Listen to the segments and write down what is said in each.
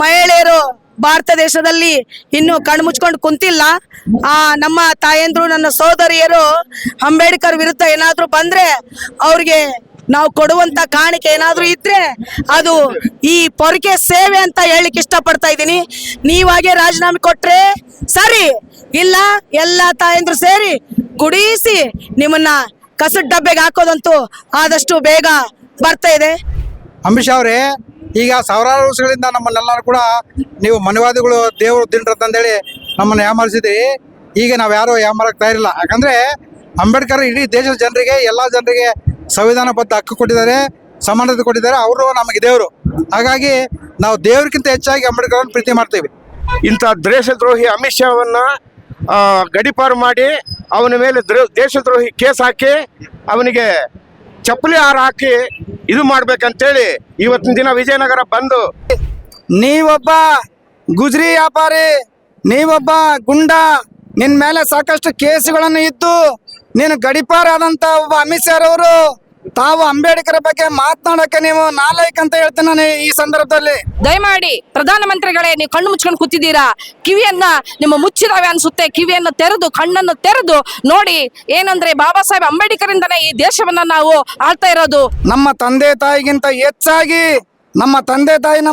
ಮಹಿಳೆಯರು ಭಾರತ ದೇಶದಲ್ಲಿ ಇನ್ನು ಕಣ್ಮುಚ್ಕೊಂಡು ಕುಂತಿಲ್ಲ. ನಮ್ಮ ತಾಯಂದ್ರು ನನ್ನ ಸೋದರಿಯರು ಅಂಬೇಡ್ಕರ್ ವಿರುದ್ಧ ಏನಾದ್ರೂ ಬಂದ್ರೆ ಅವ್ರಿಗೆ ನಾವು ಕೊಡುವಂತ ಕಾಣಿಕೆ ಏನಾದ್ರೂ ಇದ್ರೆ ಅದು ಈ ಪೊರಕೆ ಸೇವೆ ಅಂತ ಹೇಳಲಿಕ್ಕೆ ಇಷ್ಟಪಡ್ತಾ ಇದ್ದೀನಿ. ನೀವಾಗೆ ರಾಜೀನಾಮೆ ಕೊಟ್ರೆ ಸರಿ, ಇಲ್ಲ ಎಲ್ಲ ತಾಯಂದ್ರು ಸೇರಿ ಗುಡಿಸಿ ನಿಮ್ಮನ್ನ ಕಸದ ಡಬ್ಬೆಗೆ ಹಾಕೋದಂತೂ ಆದಷ್ಟು ಬೇಗ ಬರ್ತಾ ಇದೆ. ಅಂಬರೀಷ್ ಅವರೇ, ಈಗ ಸಾವಿರಾರು ವರ್ಷಗಳಿಂದ ನಮ್ಮನ್ನೆಲ್ಲರೂ ಕೂಡ ನೀವು ಮನವಾದಿಗಳು ದೇವರು ದಿಂಡ್ರಂತಂದೇಳಿ ನಮ್ಮನ್ನು ಯಾಮಾರಿಸಿದ್ರಿ. ಈಗ ನಾವು ಯಾರು ಯಾಮಾರಕ್ಕೆ ತಯಾರಿಲ್ಲ. ಯಾಕಂದರೆ ಅಂಬೇಡ್ಕರ್ ಇಡೀ ದೇಶದ ಜನರಿಗೆ, ಎಲ್ಲ ಜನರಿಗೆ ಸಂವಿಧಾನಬದ್ಧ ಹಕ್ಕು ಕೊಟ್ಟಿದ್ದಾರೆ, ಸಮಾನತೆ ಕೊಟ್ಟಿದ್ದಾರೆ. ಅವರು ನಮಗೆ ದೇವರು. ಹಾಗಾಗಿ ನಾವು ದೇವರಿಗಿಂತ ಹೆಚ್ಚಾಗಿ ಅಂಬೇಡ್ಕರ್ ಪ್ರೀತಿ ಮಾಡ್ತೀವಿ. ಇಂಥ ದೇಶದ್ರೋಹಿ ಅಮಿತ್ ಶಾವನ್ನ ಗಡೀಪಾರು ಮಾಡಿ ಅವನ ಮೇಲೆ ದೇಶದ್ರೋಹಿ ಕೇಸ್ ಹಾಕಿ ಅವನಿಗೆ ಚಪ್ಪಲಿ ಹಾರ ಹಾಕಿ ಇದು ಮಾಡ್ಬೇಕಂತೇಳಿ ಇವತ್ತಿನ ದಿನ ವಿಜಯನಗರ ಬಂದು, ನೀವೊಬ್ಬ ಗುಜರಿ ವ್ಯಾಪಾರಿ, ನೀವೊಬ್ಬ ಗುಂಡ, ನಿನ್ನ ಮೇಲೆ ಸಾಕಷ್ಟು ಕೇಸುಗಳನ್ನು ಇದ್ದು ನೀನು ಗಡೀಪಾರಾದಂಥ ಒಬ್ಬ ಅಮಿತ್ ಶಾ ಅವರು ತಾವು ಅಂಬೇಡ್ಕರ್ ಬಗ್ಗೆ ಮಾತನಾಡಕ್ಕೆ ನೀವು ನಾಲಾಯಕ್ ಅಂತ ಹೇಳ್ತೇನೆ ನಾನು ಈ ಸಂದರ್ಭದಲ್ಲಿ. ದಯಮಾಡಿ ಪ್ರಧಾನಮಂತ್ರಿಗಳೇ, ನೀವು ಕಣ್ಣು ಮುಚ್ಕೊಂಡು ಕೂತಿದ್ದೀರಾ, ಕಿವಿಯನ್ನ ನಿಮ್ಮ ಮುಚ್ಚಿದಾವೆ ಅನ್ಸುತ್ತೆ. ಕಿವಿಯನ್ನು ತೆರೆದು ಕಣ್ಣನ್ನು ತೆರೆದು ನೋಡಿ. ಏನಂದ್ರೆ ಬಾಬಾ ಸಾಹೇಬ್ ಅಂಬೇಡ್ಕರ್ ಇಂದನೇ ಈ ದೇಶವನ್ನ ನಾವು ಆಳ್ತಾ ಇರೋದು. ನಮ್ಮ ತಂದೆ ತಾಯಿಗಿಂತ ಹೆಚ್ಚಾಗಿ ನಮ್ಮ ತಂದೆ ತಾಯಿ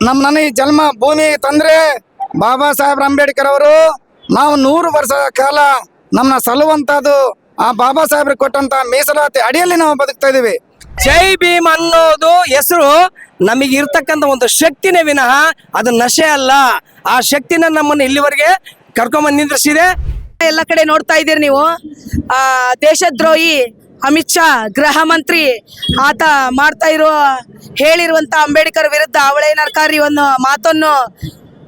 ನನ್ನ ಈ ಜನ್ಮ ಭೂಮಿ ತಂದ್ರೆ ಬಾಬಾ ಸಾಹೇಬ್ ಅಂಬೇಡ್ಕರ್ ಅವರು. ನಾವು 100 ವರ್ಷ ಕಾಲ ನಮ್ಮನ್ನ ಸಲ್ಲುವಂತದ್ದು ಆ ಬಾಬಾ ಸಾಹೇಬ್ರಿಗೆ ಕೊಟ್ಟಂತ ಮೀಸಲಾತಿ ಅಡಿಯಲ್ಲಿ ನಾವು ಬದುಕ್ತಾ ಇದೀವಿ. ಜೈ ಭೀಮ್ ಅನ್ನೋದು ಹೆಸರು ನಮಗೆ ಇರ್ತಕ್ಕಂಥ ಒಂದು ಶಕ್ತಿನೇ ವಿನಃ ಅದು ನಶೆ ಅಲ್ಲ. ಆ ಶಕ್ತಿನ ನಮ್ಮನ್ನು ಇಲ್ಲಿವರೆಗೆ ಕರ್ಕೊಂಬಂದು ನಿಂದ್ರಿಸಿದೆ. ಎಲ್ಲ ಕಡೆ ನೋಡ್ತಾ ಇದ್ದೀರಿ ನೀವು. ದೇಶದ್ರೋಹಿ ಅಮಿತ್ ಶಾ ಗೃಹ ಮಂತ್ರಿ ಆತ ಹೇಳಿರುವಂತ ಅಂಬೇಡ್ಕರ್ ವಿರುದ್ಧ ಅವಳೇನರ್ಕಾರಿ ಒಂದು ಮಾತನ್ನು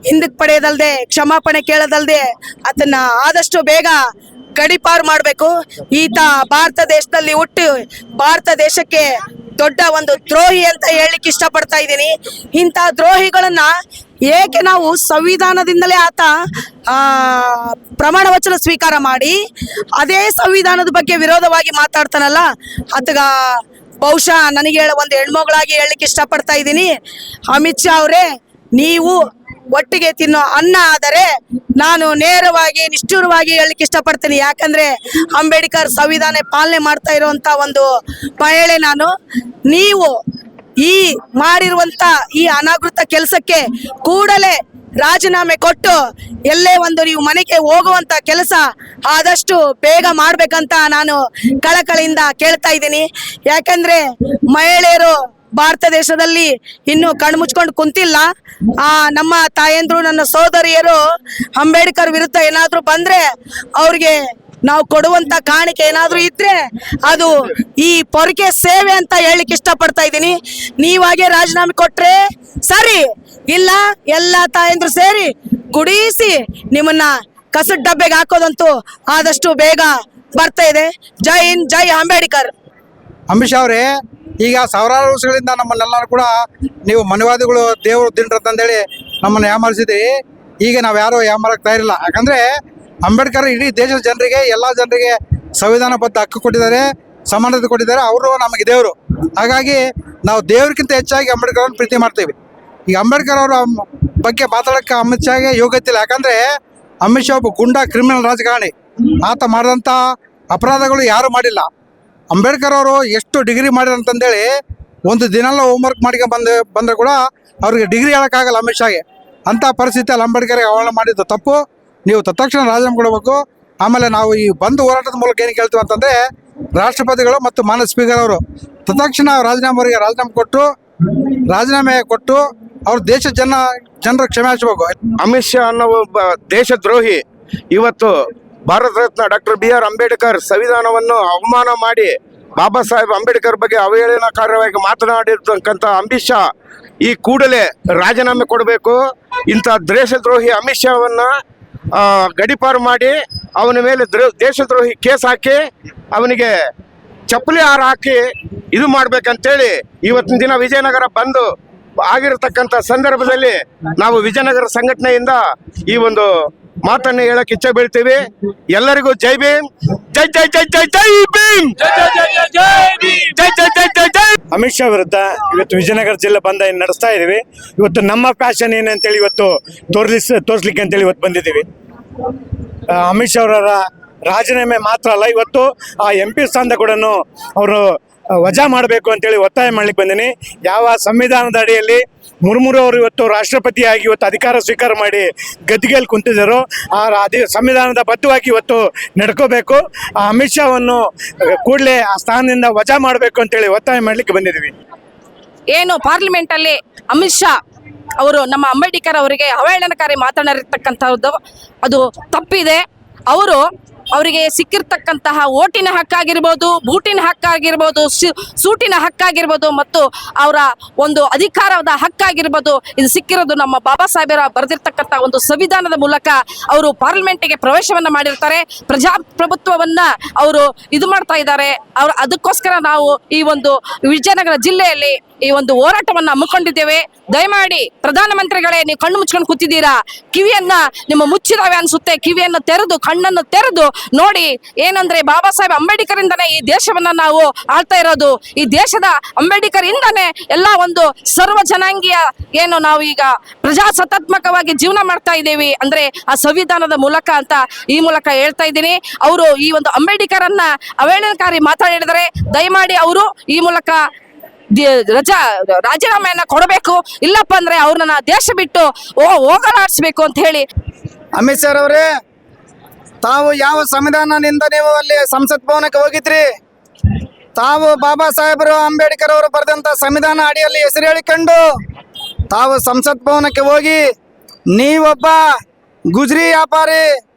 ಹಿಂದಕ್ಕೆ ಪಡೆಯೋದಲ್ದೆ, ಕ್ಷಮಾಪಣೆ ಕೇಳೋದಲ್ದೆ ಅದನ್ನ ಆದಷ್ಟು ಬೇಗ ಗಡೀಪಾರು ಮಾಡಬೇಕು. ಈತ ಭಾರತ ದೇಶದಲ್ಲಿ ಹುಟ್ಟಿ ಭಾರತ ದೇಶಕ್ಕೆ ದೊಡ್ಡ ಒಂದು ದ್ರೋಹಿ ಅಂತ ಹೇಳಲಿಕ್ಕೆ ಇಷ್ಟಪಡ್ತಾ ಇದ್ದೀನಿ. ಇಂಥ ದ್ರೋಹಿಗಳನ್ನ ಏಕೆ ನಾವು ಸಂವಿಧಾನದಿಂದಲೇ ಆತ ಪ್ರಮಾಣ ವಚನ ಸ್ವೀಕಾರ ಮಾಡಿ ಅದೇ ಸಂವಿಧಾನದ ಬಗ್ಗೆ ವಿರೋಧವಾಗಿ ಮಾತಾಡ್ತಾನಲ್ಲ, ಅದಗ ಬಹುಶಃ ನನಗೆ ಒಂದು ಹೆಣ್ಮಗಳಾಗಿ ಹೇಳಲಿಕ್ಕೆ ಇಷ್ಟಪಡ್ತಾ ಇದ್ದೀನಿ. ಅಮಿತ್ ಶಾ ಅವರೇ, ನೀವು ಒಟ್ಟಿಗೆ ತಿನ್ನೋ ಅನ್ನ ಆದರೆ ನಾನು ನೇರವಾಗಿ ನಿಷ್ಠುರವಾಗಿ ಹೇಳಲಿಕ್ಕೆ ಇಷ್ಟಪಡ್ತೀನಿ. ಯಾಕಂದ್ರೆ ಅಂಬೇಡ್ಕರ್ ಸಂವಿಧಾನ ಪಾಲನೆ ಮಾಡ್ತಾ ಇರುವಂತ ಒಂದು ಮಹಿಳೆ ನಾನು. ನೀವು ಈ ಮಾಡಿರುವಂತ ಈ ಅನಾಗೃತ ಕೆಲಸಕ್ಕೆ ಕೂಡಲೇ ರಾಜೀನಾಮೆ ಕೊಟ್ಟು ಎಲ್ಲೇ ಒಂದು ನೀವು ಮನೆಗೆ ಹೋಗುವಂತ ಕೆಲಸ ಆದಷ್ಟು ಬೇಗ ಮಾಡ್ಬೇಕಂತ ನಾನು ಕಳಕಳಿಯಿಂದ ಕೇಳ್ತಾ ಇದ್ದೀನಿ. ಯಾಕಂದ್ರೆ ಮಹಿಳೆಯರು ಭಾರತ ದೇಶದಲ್ಲಿ ಇನ್ನು ಕಣ್ಮುಚ್ಕೊಂಡು ಕುಂತಿಲ್ಲ. ನಮ್ಮ ತಾಯಂದ್ರು ನನ್ನ ಸೋದರಿಯರು ಅಂಬೇಡ್ಕರ್ ವಿರುದ್ಧ ಏನಾದ್ರೂ ಬಂದ್ರೆ ಅವ್ರಿಗೆ ನಾವು ಕೊಡುವಂತ ಕಾಣಿಕೆ ಏನಾದ್ರೂ ಇದ್ರೆ ಅದು ಈ ಪೊರಕೆ ಸೇವೆ ಅಂತ ಹೇಳಲಿಕ್ಕೆ ಇಷ್ಟಪಡ್ತಾ ಇದ್ದೀನಿ. ನೀವಾಗೆ ರಾಜೀನಾಮೆ ಕೊಟ್ರೆ ಸರಿ, ಇಲ್ಲ ಎಲ್ಲ ತಾಯಂದ್ರು ಸೇರಿ ಗುಡಿಸಿ ನಿಮ್ಮನ್ನ ಕಸದ ಡಬ್ಬೆಗೆ ಹಾಕೋದಂತೂ ಆದಷ್ಟು ಬೇಗ ಬರ್ತಾ ಇದೆ. ಜೈ ಹಿಂದ್, ಜೈ ಅಂಬೇಡ್ಕರ್. ಅಂಬರೀಷ್ ಅವರೇ, ಈಗ ಸಾವಿರಾರು ವರ್ಷಗಳಿಂದ ನಮ್ಮನ್ನೆಲ್ಲರೂ ಕೂಡ ನೀವು ಮನವಾದಿಗಳು ದೇವರು ದಿಂಡ್ರಂತಂದೇಳಿ ನಮ್ಮನ್ನು ಯಾಮಾರಿಸಿದ್ರಿ. ಈಗ ನಾವು ಯಾರು ಯಾಮಾರಕ್ಕೆ ತಯಾರಿಲ್ಲ. ಯಾಕಂದರೆ ಅಂಬೇಡ್ಕರ್ ಇಡೀ ದೇಶದ ಜನರಿಗೆ, ಎಲ್ಲ ಜನರಿಗೆ ಸಂವಿಧಾನಬದ್ಧ ಹಕ್ಕು ಕೊಟ್ಟಿದ್ದಾರೆ, ಸಮಾನತೆ ಕೊಟ್ಟಿದ್ದಾರೆ. ಅವರು ನಮಗೆ ದೇವರು. ಹಾಗಾಗಿ ನಾವು ದೇವರಿಗಿಂತ ಹೆಚ್ಚಾಗಿ ಅಂಬೇಡ್ಕರ್ ಪ್ರೀತಿ ಮಾಡ್ತೀವಿ. ಈಗ ಅಂಬೇಡ್ಕರ್ ಅವರ ಬಗ್ಗೆ ಮಾತಾಡೋಕ್ಕೆ ಅಮಿತ್ ಶಾಗೆ ಯೋಗ್ಯತೆ ಇಲ್ಲ. ಯಾಕಂದರೆ ಅಮಿತ್ ಶಾ ಒಬ್ಬ ಗುಂಡ ಕ್ರಿಮಿನಲ್ ರಾಜಕಾರಣಿ. ಆತ ಮಾಡಿದಂಥ ಅಪರಾಧಗಳು ಯಾರೂ ಮಾಡಿಲ್ಲ. ಅಂಬೇಡ್ಕರ್ ಅವರು ಎಷ್ಟು ಡಿಗ್ರಿ ಮಾಡಿದ್ರು ಅಂತಂದೇಳಿ ಒಂದು ದಿನೆಲ್ಲ ಹೋಮ್ವರ್ಕ್ ಮಾಡ್ಕೊಂಡು ಬಂದರೆ ಕೂಡ ಅವ್ರಿಗೆ ಡಿಗ್ರಿ ಹೇಳೋಕ್ಕಾಗಲ್ಲ ಅಮಿತ್ ಶಾಗೆ. ಅಂಥ ಪರಿಸ್ಥಿತಿಯಲ್ಲಿ ಅಂಬೇಡ್ಕರ್ಗೆ ಅವಮಾನ ಮಾಡಿದ್ದು ತಪ್ಪು. ನೀವು ತತ್ಕ್ಷಣ ರಾಜೀನಾಮೆ ಕೊಡಬೇಕು. ಆಮೇಲೆ ನಾವು ಈ ಬಂದು ಹೋರಾಟದ ಮೂಲಕ ಏನು ಕೇಳ್ತೀವಿ ಅಂತಂದರೆ, ರಾಷ್ಟ್ರಪತಿಗಳು ಮತ್ತು ಮಾನ್ಯ ಸ್ಪೀಕರ್ ಅವರು ತತ್ಕ್ಷಣ ರಾಜೀನಾಮೆ ಕೊಟ್ಟು ಅವ್ರ ಜನರ ಕ್ಷಮೆ ಯಾಚಿಸಬೇಕು. ಅಮಿತ್ ಶಾ ಅನ್ನೋ ಒಬ್ಬ ದೇಶದ್ರೋಹಿ ಇವತ್ತು ಭಾರತ ರತ್ನ ಡಾಕ್ಟರ್ BR ಅಂಬೇಡ್ಕರ್ ಸಂವಿಧಾನವನ್ನು ಅವಮಾನ ಮಾಡಿ ಬಾಬಾ ಸಾಹೇಬ್ ಅಂಬೇಡ್ಕರ್ ಬಗ್ಗೆ ಅವಹೇಳನಕಾರವಾಗಿ ಮಾತನಾಡಿರ್ತಕ್ಕಂಥ ಅಮಿತ್ ಶಾ ಈ ಕೂಡಲೇ ರಾಜೀನಾಮೆ ಕೊಡಬೇಕು. ಇಂಥ ದೇಶದ್ರೋಹಿ ಅಮಿತ್ ಶಾವನ್ನ ಗಡೀಪಾರು ಮಾಡಿ ಅವನ ಮೇಲೆ ದೇಶದ್ರೋಹಿ ಕೇಸ್ ಹಾಕಿ ಅವನಿಗೆ ಚಪ್ಪಲಿ ಹಾರ ಹಾಕಿ ಇದು ಮಾಡ್ಬೇಕಂತೇಳಿ ಇವತ್ತಿನ ದಿನ ವಿಜಯನಗರ ಬಂದು ಆಗಿರತಕ್ಕಂಥ ಸಂದರ್ಭದಲ್ಲಿ ನಾವು ವಿಜಯನಗರ ಸಂಘಟನೆಯಿಂದ ಈ ಒಂದು ಮಾತನ್ನ ಹೇಳಕ್ ಇಚ್ಛೆ ಬೀಳ್ತೀವಿ. ಎಲ್ಲರಿಗೂ ಜೈ ಭೀಮ್, ಜೈ ಜೈ ಜೈ ಜೈ ಜೈ ಭೀಮ್, ಜೈ ಜೈ ಜೈ ಜೈ ಜೈ ಜೈ. ಅಮಿತ್ ಶಾ ವಿರುದ್ಧ ಇವತ್ತು ವಿಜಯನಗರ ಜಿಲ್ಲೆ ಬಂದ ನಡೆಸ್ತಾ ಇದೀವಿ. ಇವತ್ತು ನಮ್ಮ ಪ್ಯಾಷನ್ ಏನಂತೇಳಿ ಇವತ್ತು ತೋರಿಸ್ಲಿಕ್ಕೆ ಅಂತೇಳಿ ಇವತ್ತು ಬಂದಿದ್ದೀವಿ. ಅಮಿತ್ ಶಾ ಅವರ ರಾಜೀನಾಮೆ ಮಾತ್ರ ಅಲ್ಲ, ಇವತ್ತು ಆ MP ಸ್ಥಾನದ ಕೂಡ ಅವರು ವಜಾ ಮಾಡಬೇಕು ಅಂತೇಳಿ ಒತ್ತಾಯ ಮಾಡ್ಲಿಕ್ಕೆ ಬಂದಿನಿ. ಯಾವ ಸಂವಿಧಾನದ ಅಡಿಯಲ್ಲಿ ಮುರ್ಮು ಅವರು ಇವತ್ತು ರಾಷ್ಟ್ರಪತಿಯಾಗಿ ಇವತ್ತು ಅಧಿಕಾರ ಸ್ವೀಕಾರ ಮಾಡಿ ಗದ್ದಿಗೆಯಲ್ಲಿ ಕುಂತಿದ್ದರು, ಆ ಸಂವಿಧಾನದ ಬದ್ಧವಾಗಿ ಇವತ್ತು ನಡ್ಕೋಬೇಕು. ಆ ಅಮಿತ್ ಶಾವನ್ನು ಕೂಡಲೇ ಆ ಸ್ಥಾನದಿಂದ ವಜಾ ಮಾಡಬೇಕು ಅಂತೇಳಿ ಒತ್ತಾಯ ಮಾಡ್ಲಿಕ್ಕೆ ಬಂದಿದ್ದೀವಿ. ಏನು ಪಾರ್ಲಿಮೆಂಟ್ ಅಲ್ಲಿ ಅಮಿತ್ ಶಾ ಅವರು ನಮ್ಮ ಅಂಬೇಡ್ಕರ್ ಅವರಿಗೆ ಅವಹೇಳನಕಾರಿ ಮಾತನಾಡಿರ್ತಕ್ಕಂಥದ್ದು ಅದು ತಪ್ಪಿದೆ. ಅವರಿಗೆ ಸಿಕ್ಕಿರ್ತಕ್ಕಂತಹ ಓಟಿನ ಹಕ್ಕಾಗಿರ್ಬೋದು, ಬೂಟಿನ ಹಕ್ಕಾಗಿರ್ಬೋದು, ಸೂಟಿನ ಹಕ್ಕಾಗಿರ್ಬೋದು ಮತ್ತು ಅವರ ಒಂದು ಅಧಿಕಾರದ ಹಕ್ಕಾಗಿರ್ಬೋದು, ಇದು ಸಿಕ್ಕಿರೋದು ನಮ್ಮ ಬಾಬಾ ಸಾಹೇಬರ ಬರೆದಿರ್ತಕ್ಕಂಥ ಒಂದು ಸಂವಿಧಾನದ ಮೂಲಕ. ಅವರು ಪಾರ್ಲಿಮೆಂಟ್ಗೆ ಪ್ರವೇಶವನ್ನ ಮಾಡಿರ್ತಾರೆ, ಪ್ರಜಾಪ್ರಭುತ್ವವನ್ನ ಅವರು ಇದು ಮಾಡ್ತಾ ಇದ್ದಾರೆ. ಅದಕ್ಕೋಸ್ಕರ ನಾವು ಈ ಒಂದು ವಿಜಯನಗರ ಜಿಲ್ಲೆಯಲ್ಲಿ ಈ ಒಂದು ಹೋರಾಟವನ್ನು ಹಮ್ಮಿಕೊಂಡಿದ್ದೇವೆ. ದಯಮಾಡಿ ಪ್ರಧಾನಮಂತ್ರಿಗಳೇ, ನೀವು ಕಣ್ಣು ಮುಚ್ಕೊಂಡು ಕೂತಿದ್ದೀರಾ, ಕಿವಿಯನ್ನ ನಿಮ್ಮ ಮುಚ್ಚಿದಾವೆ ಅನ್ಸುತ್ತೆ, ಕಿವಿಯನ್ನು ತೆರೆದು ಕಣ್ಣನ್ನು ತೆರೆದು ನೋಡಿ. ಏನಂದ್ರೆ ಬಾಬಾ ಸಾಹೇಬ್ ಅಂಬೇಡ್ಕರ್ ಇಂದಾನೆ ಈ ದೇಶವನ್ನ ನಾವು ಆಳ್ತಾ ಇರೋದು. ಈ ದೇಶದ ಅಂಬೇಡ್ಕರ್ ಇಂದಾನೆ ಎಲ್ಲ ಒಂದು ಸರ್ವ ಜನಾಂಗೀಯ ಏನು ನಾವು ಈಗ ಪ್ರಜಾಸತ್ತಾತ್ಮಕವಾಗಿ ಜೀವನ ಮಾಡ್ತಾ ಇದ್ದೇವೆ ಅಂದ್ರೆ ಆ ಸಂವಿಧಾನದ ಮೂಲಕ ಅಂತ ಈ ಮೂಲಕ ಹೇಳ್ತಾ ಇದ್ದೀನಿ. ಅವರು ಈ ಒಂದು ಅಂಬೇಡ್ಕರ್ ಅನ್ನ ಅವಹೇಳನಕಾರಿ ಮಾತಾಡಿದರೆ ದಯಮಾಡಿ ಅವರು ಈ ಮೂಲಕ ರಾಜೀನಾಮೆಯನ್ನ ಕೊಡಬೇಕು. ಇಲ್ಲಪ್ಪ ಅಂದ್ರೆ ಅವ್ರನ್ನ ದೇಶ ಬಿಟ್ಟು ಹೋಗಲಾಡಿಸ್ಬೇಕು ಅಂತ ಹೇಳಿ. ಅಮಿತ್ ಶಾ ಅವರೇ, ತಾವು ಯಾವ ಸಂವಿಧಾನದಿಂದ ನೀವು ಅಲ್ಲಿ ಸಂಸತ್ ಭವನಕ್ಕೆ ಹೋಗಿದ್ರಿ? ತಾವು ಬಾಬಾ ಸಾಹೇಬರು ಅಂಬೇಡ್ಕರ್ ಅವರು ಬರೆದಂತ ಸಂವಿಧಾನ ಅಡಿಯಲ್ಲಿ ಹೆಸರು ಹೇಳಿಕೊಂಡು ತಾವು ಸಂಸತ್ ಭವನಕ್ಕೆ ಹೋಗಿ ನೀವೊಬ್ಬ ಗುಜರಿ ವ್ಯಾಪಾರಿ,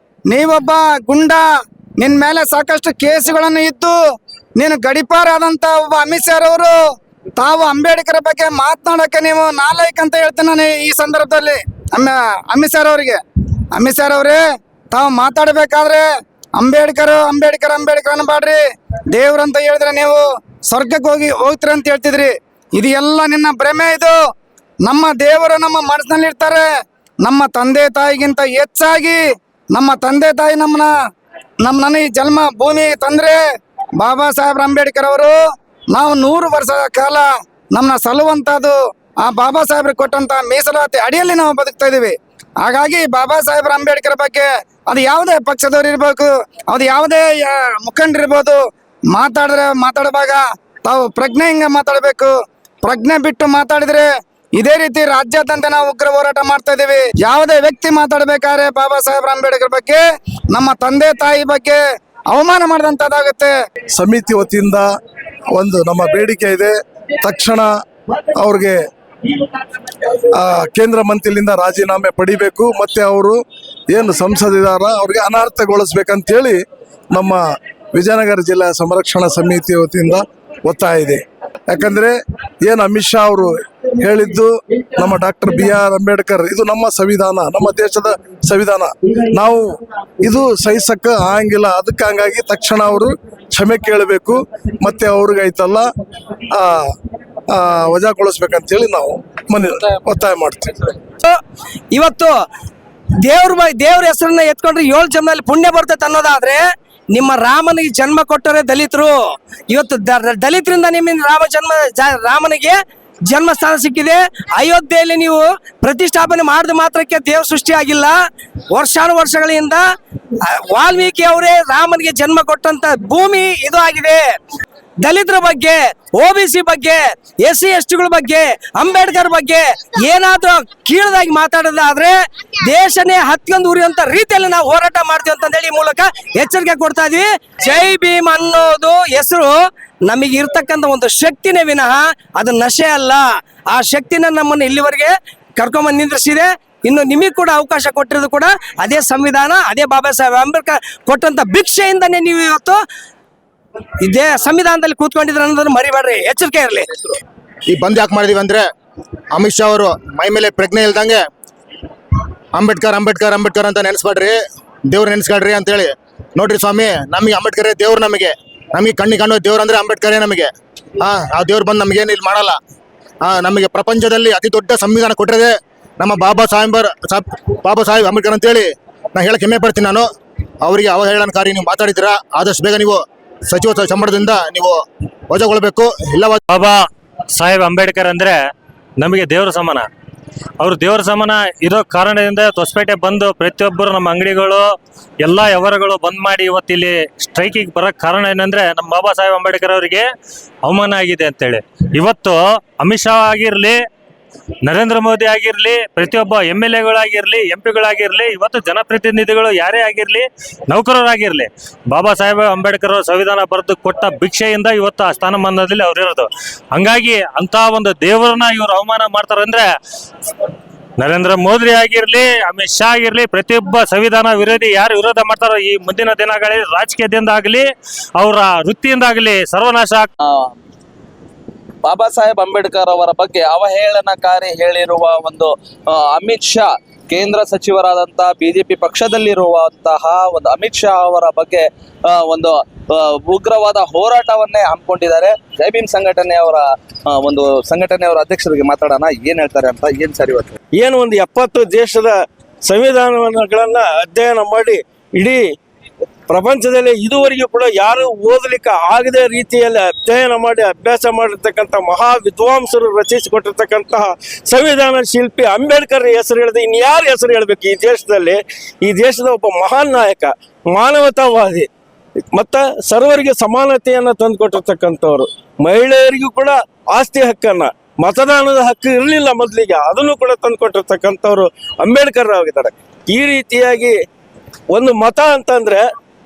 ನೀವೊಬ್ಬ ಗುಂಡ, ನಿನ್ನ ಮೇಲೆ ಸಾಕಷ್ಟು ಕೇಸುಗಳನ್ನು ಇದ್ದು ನೀನು ಗಡಿಪಾರಾದಂತ ಒಬ್ಬ ಅಮಿತ್ ಶಾ ಅವರು ತಾವು ಅಂಬೇಡ್ಕರ್ ಬಗ್ಗೆ ಮಾತನಾಡಕ್ಕೆ ನೀವು ನಾಲಾಯಕ್ ಅಂತ ಹೇಳ್ತೇನೆ ನಾನು ಈ ಸಂದರ್ಭದಲ್ಲಿ. ಅಮಿತ್ ಶಾ ಅವರಿಗೆ, ಅಮಿತ್ ಶಾ ಅವರೇ, ತಾವು ಮಾತಾಡಬೇಕಾದ್ರೆ ಅಂಬೇಡ್ಕರ್ ಅಂಬೇಡ್ಕರ್ ಅಂಬೇಡ್ಕರ್ ಅನ್ಬೇಡ್ರಿ, ದೇವ್ರಂತ ಹೇಳಿದ್ರೆ ನೀವು ಸ್ವರ್ಗಕ್ಕೆ ಹೋಗ್ತೀರಿ ಅಂತ ಹೇಳ್ತಿದ್ರಿ. ಇದು ಎಲ್ಲ ನಿನ್ನ ಭ್ರಮೆ. ಇದು ನಮ್ಮ ದೇವರು ನಮ್ಮ ಮನಸ್ಸಿನಲ್ಲಿ ಇರ್ತಾರೆ. ನಮ್ಮ ತಂದೆ ತಾಯಿಗಿಂತ ಹೆಚ್ಚಾಗಿ ನಮ್ಮ ತಂದೆ ತಾಯಿ ನನ್ನ ಈ ಜನ್ಮ ಭೂಮಿ ತಂದ್ರೆ ಬಾಬಾ ಸಾಹೇಬ್ ಅಂಬೇಡ್ಕರ್ ಅವರು ನಾವು 100 ವರ್ಷದ ಕಾಲ ನಮ್ಮನ್ನ ಸಲುವಂತದ್ದು ಆ ಬಾಬಾ ಸಾಹೇಬ್ರಿಗೆ ಕೊಟ್ಟಂತ ಮೀಸಲಾತಿ ಅಡಿಯಲ್ಲಿ ನಾವು ಬದುಕ್ತಾ ಇದೀವಿ. ಹಾಗಾಗಿ ಬಾಬಾ ಸಾಹೇಬ್ ಅಂಬೇಡ್ಕರ್ ಬಗ್ಗೆ ಅದು ಯಾವುದೇ ಪಕ್ಷದವ್ರು ಇರ್ಬೇಕು, ಅದು ಯಾವುದೇ ಮುಖಂಡರಿರ್ಬೋದು, ಮಾತಾಡುವಾಗ ತಾವು ಪ್ರಜ್ಞೆಯಿಂದ ಮಾತಾಡಬೇಕು. ಪ್ರಜ್ಞೆ ಬಿಟ್ಟು ಮಾತಾಡಿದ್ರೆ ಇದೇ ರೀತಿ ರಾಜ್ಯಾದ್ಯಂತ ನಾವು ಉಗ್ರ ಹೋರಾಟ ಮಾಡ್ತಾ ಇದೀವಿ. ಯಾವುದೇ ವ್ಯಕ್ತಿ ಮಾತಾಡ್ಬೇಕಾದ್ರೆ ಬಾಬಾ ಸಾಹೇಬ್ ಅಂಬೇಡ್ಕರ್ ಬಗ್ಗೆ, ನಮ್ಮ ತಂದೆ ತಾಯಿ ಬಗ್ಗೆ ಅವಮಾನ ಮಾಡಿದಂತದ್ದಾಗುತ್ತೆ. ಸಮಿತಿ ವತಿಯಿಂದ ಒಂದು ನಮ್ಮ ಬೇಡಿಕೆ ಇದೆ. ತಕ್ಷಣ ಅವ್ರಿಗೆ ಕೇಂದ್ರ ಮಂತ್ರಿಯಿಂದ ರಾಜೀನಾಮೆ ಪಡಿಬೇಕು, ಮತ್ತೆ ಅವರು ಏನು ಸಂಸದಿದಾರ ಅವ್ರಿಗೆ ಅನರ್ಹಗೊಳಿಸ್ಬೇಕಂತೇಳಿ ನಮ್ಮ ವಿಜಯನಗರ ಜಿಲ್ಲಾ ಸಂರಕ್ಷಣಾ ಸಮಿತಿ ವತಿಯಿಂದ ಒತ್ತಾಯ ಇದೆ. ಯಾಕಂದ್ರೆ ಏನು ಅಮಿತ್ ಶಾ ಅವರು ಹೇಳಿದ್ದು ನಮ್ಮ ಡಾಕ್ಟರ್ BR ಅಂಬೇಡ್ಕರ್ ಇದು ನಮ್ಮ ಸಂವಿಧಾನ, ನಮ್ಮ ದೇಶದ ಸಂವಿಧಾನ, ನಾವು ಇದು ಸಹಿಸಕ್ಕ ಆಗಂಗಿಲ್ಲ. ಅದಕ್ಕೆ ಹಂಗಾಗಿ ತಕ್ಷಣ ಅವರು ಕ್ಷಮೆ ಕೇಳಬೇಕು, ಮತ್ತೆ ಅವ್ರಿಗೆ ಐತಲ್ಲ ವಜಾಗೊಳಿಸ್ಬೇಕಂತೇಳಿ ನಾವು ಒತ್ತಾಯ ಮಾಡ್ತೀವಿ. ಇವತ್ತು ದೇವ್ರ ಹೆಸರನ್ನ ಎತ್ಕೊಂಡ್ರೆ 7 ಜನ್ಮದಲ್ಲಿ ಪುಣ್ಯ ಬರ್ತೈತೆ ಅನ್ನೋದಾದ್ರೆ, ನಿಮ್ಮ ರಾಮನಿಗೆ ಜನ್ಮ ಕೊಟ್ಟರೆ ದಲಿತರು. ಇವತ್ತು ದಲಿತರಿಂದ ನಿಮ್ಮ ರಾಮನಿಗೆ ಜನ್ಮಸ್ಥಾನ ಸಿಕ್ಕಿದೆ. ಅಯೋಧ್ಯೆಯಲ್ಲಿ ನೀವು ಪ್ರತಿಷ್ಠಾಪನೆ ಮಾಡಿದ ಮಾತ್ರಕ್ಕೆ ದೇವ್ರ ಸೃಷ್ಟಿ ಆಗಿಲ್ಲ. ವರ್ಷಗಳಿಂದ ವಾಲ್ಮೀಕಿ ಅವರೇ ರಾಮನಿಗೆ ಜನ್ಮ ಕೊಟ್ಟಂತ ಭೂಮಿ ಇದು ಆಗಿದೆ. ದಲಿತರ ಬಗ್ಗೆ, OBC ಬಗ್ಗೆ, SC STಗಳ ಬಗ್ಗೆ, ಅಂಬೇಡ್ಕರ್ ಬಗ್ಗೆ ಏನಾದ್ರೂ ಕೀಳದಾಗಿ ಮಾತಾಡೋದಾದ್ರೆ ದೇಶನೇ ಹತ್ಕೊಂಡು ಉರಿಯುವಂತ ರೀತಿಯಲ್ಲಿ ನಾವು ಹೋರಾಟ ಮಾಡ್ತೀವಿ ಅಂತಂದೇಳಿ ಈ ಮೂಲಕ ಎಚ್ಚರಿಕೆ ಕೊಡ್ತಾ ಇದೀವಿ. ಜೈ ಭೀಮ್ ಅನ್ನೋದು ಹೆಸರು ನಮಗೆ ಇರ್ತಕ್ಕಂಥ ಒಂದು ಶಕ್ತಿನೇ ವಿನಃ ಅದು ನಶೆ ಅಲ್ಲ. ಆ ಶಕ್ತಿನ ನಮ್ಮನ್ನು ಇಲ್ಲಿವರೆಗೆ ಕರ್ಕೊಂಬಂದು ನಿಂದ್ರಿಸಿದೆ. ಇನ್ನು ನಿಮಗೆ ಕೂಡ ಅವಕಾಶ ಕೊಟ್ಟಿರೋದು ಕೂಡ ಅದೇ ಸಂವಿಧಾನ, ಅದೇ ಬಾಬಾ ಸಾಹೇಬ್ ಅಂಬೇಡ್ಕರ್ ಕೊಟ್ಟಂತ ಭಿಕ್ಷೆಯಿಂದನೇ ನೀವು ಇವತ್ತು ಇದೇ ಸಂವಿಧಾನದಲ್ಲಿ ಕೂತ್ಕೊಂಡಿದ್ರೆ ಅನ್ನೋದನ್ನ ಮರಿಬೇಡ್ರಿ, ಎಚ್ಚರಿಕೆ ಇರಲಿ. ಈ ಬಂದ್ ಯಾಕೆ ಮಾಡಿದೀವಿ ಅಂದ್ರೆ, ಅಮಿತ್ ಶಾ ಅವರು ಮೈ ಮೇಲೆ ಪ್ರಜ್ಞೆ ಇಲ್ದಂಗೆ ಅಂಬೇಡ್ಕರ್ ಅಂಬೇಡ್ಕರ್ ಅಂಬೇಡ್ಕರ್ ಅಂತ ನೆನೆಸ್ಬೇಡ್ರಿ, ದೇವ್ರು ನೆನೆಸ್ಕೊಳ್ರಿ ಅಂತೇಳಿ. ನೋಡ್ರಿ ಸ್ವಾಮಿ, ನಮಗೆ ಅಂಬೇಡ್ಕರ್ ದೇವ್ರು, ನಮಗೆ ಕಣ್ಣಿ ಕಾಣೋ ದೇವ್ರು ಅಂದ್ರೆ ಅಂಬೇಡ್ಕರೇ ನಮಗೆ. ಆ ದೇವ್ರು ಬಂದು ನಮಗೇನು ಇಲ್ಲಿ ಮಾಡಲ್ಲ. ನಮಗೆ ಪ್ರಪಂಚದಲ್ಲಿ ಅತಿ ದೊಡ್ಡ ಸಂವಿಧಾನ ಕೊಟ್ಟಿರೋದೇ ನಮ್ಮ ಬಾಬಾ ಸಾಹೇಬ್ ಅಂಬೇಡ್ಕರ್ ಅಂತೇಳಿ ನಾನು ಹೇಳಕ್ಕೆ ಹೆಮ್ಮೆ ಪಡ್ತೀನಿ. ನಾನು ಅವರಿಗೆ ಅವಹೇಳನಕಾರಿ ನೀವು ಮಾತಾಡಿದ್ದೀರಾ, ಆದಷ್ಟು ಬೇಗ ನೀವು ಸಚಿವ ಸಂಬಳದಿಂದ ನೀವು ವಜಾಗೊಳ್ಬೇಕು. ಇಲ್ಲವ ಬಾಬಾ ಸಾಹೇಬ್ ಅಂಬೇಡ್ಕರ್ ಅಂದ್ರೆ ನಮಗೆ ದೇವರ ಸಮಾನ. ಅವರು ದೇವರ ಸಮಾನ ಇರೋ ಕಾರಣದಿಂದ ಹೊಸಪೇಟೆ ಬಂದು ಪ್ರತಿಯೊಬ್ಬರು ನಮ್ಮ ಅಂಗಡಿಗಳು ಎಲ್ಲ ವ್ಯವಹಾರಗಳು ಬಂದ್ ಮಾಡಿ ಇವತ್ತಿಲ್ಲಿ ಸ್ಟ್ರೈಕಿಗೆ ಬರೋಕ್ಕೆ ಕಾರಣ ಏನಂದ್ರೆ ನಮ್ಮ ಬಾಬಾ ಸಾಹೇಬ್ ಅಂಬೇಡ್ಕರ್ ಅವರಿಗೆ ಅವಮಾನ ಆಗಿದೆ ಅಂತೇಳಿ. ಇವತ್ತು ಅಮಿತ್ ಶಾ ಆಗಿರ್ಲಿ, ನರೇಂದ್ರ ಮೋದಿ ಆಗಿರ್ಲಿ, ಪ್ರತಿಯೊಬ್ಬ MLAಗಳಾಗಿರ್ಲಿ, MP ಗಳಾಗಿರ್ಲಿ, ಇವತ್ತು ಜನಪ್ರತಿನಿಧಿಗಳು ಯಾರೇ ಆಗಿರ್ಲಿ, ನೌಕರರಾಗಿರ್ಲಿ, ಬಾಬಾ ಸಾಹೇಬ್ ಅಂಬೇಡ್ಕರ್ ಅವರು ಸಂವಿಧಾನ ಬರೆದು ಕೊಟ್ಟ ಭಿಕ್ಷೆಯಿಂದ ಇವತ್ತು ಆ ಸ್ಥಾನಮಾನದಲ್ಲಿ ಅವ್ರು ಇರೋದು. ಹಂಗಾಗಿ ಅಂತ ಒಂದು ದೇವರನ್ನ ಇವ್ರು ಅವಮಾನ ಮಾಡ್ತಾರಂದ್ರೆ ನರೇಂದ್ರ ಮೋದಿ ಆಗಿರ್ಲಿ, ಅಮಿತ್ ಶಾ ಆಗಿರ್ಲಿ, ಪ್ರತಿಯೊಬ್ಬ ಸಂವಿಧಾನ ವಿರೋಧಿ ಯಾರು ವಿರೋಧ ಮಾಡ್ತಾರೋ ಈ ಮುಂದಿನ ದಿನಗಳಲ್ಲಿ ರಾಜಕೀಯದಿಂದ ಆಗಲಿ ಅವರ ವೃತ್ತಿಯಿಂದಾಗಲಿ ಸರ್ವನಾಶ ಬಾಬಾ ಸಾಹೇಬ್ ಅಂಬೇಡ್ಕರ್ ಅವರ ಬಗ್ಗೆ ಅವಹೇಳನಕಾರಿ ಹೇಳಿರುವ ಒಂದು ಅಮಿತ್ ಶಾ, ಕೇಂದ್ರ ಸಚಿವರಾದಂತಹ ಬಿಜೆಪಿ ಪಕ್ಷದಲ್ಲಿರುವಂತಹ ಒಂದು ಅಮಿತ್ ಶಾ ಅವರ ಬಗ್ಗೆ ಒಂದು ಉಗ್ರವಾದ ಹೋರಾಟವನ್ನೇ ಹಮ್ಮಿಕೊಂಡಿದ್ದಾರೆ. ಜೈ ಭೀಮ್ ಸಂಘಟನೆಯವರ ಅಧ್ಯಕ್ಷರಿಗೆ ಮಾತಾಡೋಣ, ಏನ್ ಹೇಳ್ತಾರೆ ಅಂತ. ಏನ್ ಸರಿ ಇವತ್ತು ಏನು ಒಂದು 70 ದೇಶದ ಸಂವಿಧಾನಗಳನ್ನ ಅಧ್ಯಯನ ಮಾಡಿ ಇಡೀ ಪ್ರಪಂಚದಲ್ಲಿ ಇದುವರೆಗೂ ಕೂಡ ಯಾರು ಓದಲಿಕ್ಕೆ ಆಗದೆ ರೀತಿಯಲ್ಲಿ ಅಧ್ಯಯನ ಮಾಡಿ ಅಭ್ಯಾಸ ಮಾಡಿರ್ತಕ್ಕಂಥ ಮಹಾ ವಿದ್ವಾಂಸರು ರಚಿಸಿಕೊಟ್ಟಿರ್ತಕ್ಕಂತಹ ಸಂವಿಧಾನ ಶಿಲ್ಪಿ ಅಂಬೇಡ್ಕರ್ ಹೆಸರು ಹೇಳಿದ್ರೆ ಇನ್ಯಾರು ಹೆಸರು ಹೇಳ್ಬೇಕು? ಈ ದೇಶದ ಒಬ್ಬ ಮಹಾನ್ ನಾಯಕ, ಮಾನವತಾವಾದಿ, ಮತ್ತ ಸರ್ವರಿಗೆ ಸಮಾನತೆಯನ್ನ ತಂದುಕೊಟ್ಟಿರ್ತಕ್ಕಂಥವ್ರು. ಮಹಿಳೆಯರಿಗೂ ಕೂಡ ಆಸ್ತಿ ಹಕ್ಕನ್ನ, ಮತದಾನದ ಹಕ್ಕು ಇರಲಿಲ್ಲ ಮೊದಲಿಗೆ, ಅದನ್ನು ಕೂಡ ತಂದುಕೊಟ್ಟಿರ್ತಕ್ಕಂಥವ್ರು ಅಂಬೇಡ್ಕರ್ ಆಗಿದ್ದಾರೆ. ಈ ರೀತಿಯಾಗಿ ಒಂದು ಮತ ಅಂತಂದ್ರೆ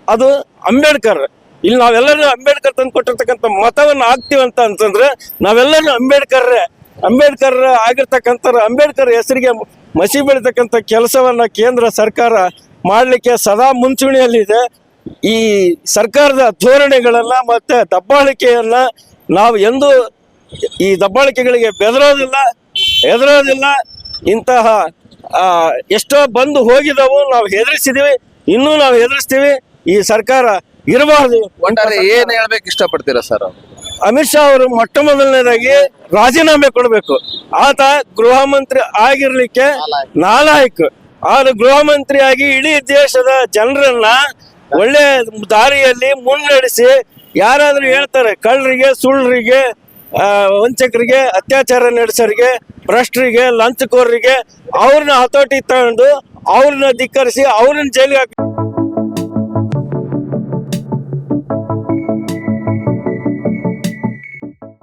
ಅದು ಅಂಬೇಡ್ಕರ್. ಇಲ್ಲಿ ನಾವೆಲ್ಲರೂ ಅಂಬೇಡ್ಕರ್ ತಂದು ಕೊಟ್ಟಿರ್ತಕ್ಕಂಥ ಮತವನ್ನು ಹಾಕ್ತಿವಂತ ಅಂತಂದ್ರೆ ನಾವೆಲ್ಲರೂ ಅಂಬೇಡ್ಕರ್ ಆಗಿರ್ತಕ್ಕಂಥ ಅಂಬೇಡ್ಕರ್ ಹೆಸರಿಗೆ ಮಸಿ ಬೆಳೀತಕ್ಕಂಥ ಕೆಲಸವನ್ನ ಕೇಂದ್ರ ಸರ್ಕಾರ ಮಾಡಲಿಕ್ಕೆ ಸದಾ ಮುಂಚೂಣಿಯಲ್ಲಿದೆ. ಈ ಸರ್ಕಾರದ ಧೋರಣೆಗಳನ್ನ ಮತ್ತೆ ದಬ್ಬಾಳಿಕೆಯನ್ನ ನಾವು ಎಂದೂ ಈ ದಬ್ಬಾಳಿಕೆಗಳಿಗೆ ಹೆದರೋದಿಲ್ಲ. ಇಂತಹ ಎಷ್ಟೋ ಬಂದು ಹೋಗಿದವು, ನಾವು ಹೆದರಿಸಿದೀವಿ, ಇನ್ನೂ ನಾವು ಹೆದರಿಸ್ತೀವಿ. ಈ ಸರ್ಕಾರ ಇರಬಾರ್ದು. ಒಟ್ಟಾರೆ ಏನ್ ಹೇಳ್ಬೇಕು ಇಷ್ಟಪಡ್ತೀರಾ ಸರ್? ಅಮಿತ್ ಶಾ ಅವರು ಮೊಟ್ಟ ಮೊದಲನೇದಾಗಿ ರಾಜೀನಾಮೆ ಕೊಡಬೇಕು. ಆತ ಗೃಹ ಮಂತ್ರಿ ಆಗಿರ್ಲಿಕ್ಕೆ ನಾಲಾಯಕ್. ಆದ್ರೆ ಗೃಹ ಮಂತ್ರಿಯಾಗಿ ಇಡೀ ದೇಶದ ಜನರನ್ನ ಒಳ್ಳೆ ದಾರಿಯಲ್ಲಿ ಮುನ್ನಡೆಸಿ, ಯಾರಾದ್ರೂ ಹೇಳ್ತಾರೆ ಕಳ್ಳರಿಗೆ, ಸುಳ್ಳರಿಗೆ, ವಂಚಕರಿಗೆ, ಅತ್ಯಾಚಾರ ನಡೆಸೋರಿಗೆ, ಭ್ರಷ್ಟರಿಗೆ, ಲಂಚಕೋರರಿಗೆ ಅವ್ರನ್ನ ಹತೋಟಿ ತಗೊಂಡು ಅವ್ರನ್ನ ಧಿಕ್ಕರಿಸಿ ಅವ್ರನ್ನ ಜೈಲಿಗೆ ಹಾಕಿ